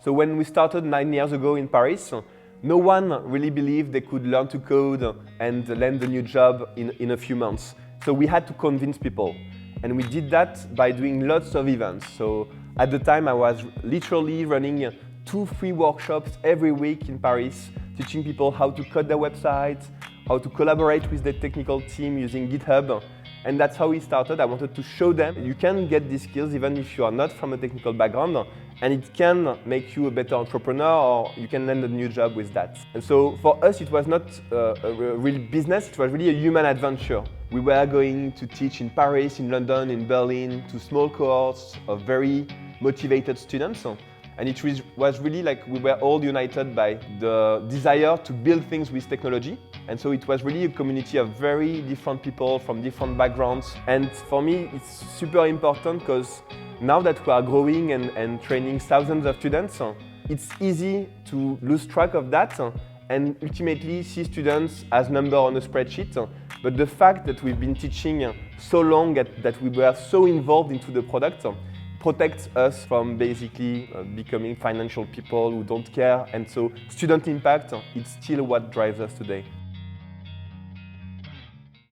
So when we started 9 years ago in Paris, no one really believed they could learn to code and land a new job in a few months. So we had to convince people. And we did that by doing lots of events. So at the time, I was literally running 2 free workshops every week in Paris, teaching people how to code their websites, how to collaborate with the technical team using GitHub. And that's how we started. I wanted to show them you can get these skills even if you are not from a technical background, and it can make you a better entrepreneur, or you can land a new job with that. And so for us, it was not a real business, it was really a human adventure. We were going to teach in Paris, in London, in Berlin, to small cohorts of very motivated students. And it was really like we were all united by the desire to build things with technology. And so it was really a community of very different people from different backgrounds. And for me, it's super important because now that we are growing and training thousands of students, it's easy to lose track of that and ultimately see students as numbers on a spreadsheet. But the fact that we've been teaching so long, that we were so involved into the product, protects us from basically becoming financial people who don't care. And so student impact, it's still what drives us today.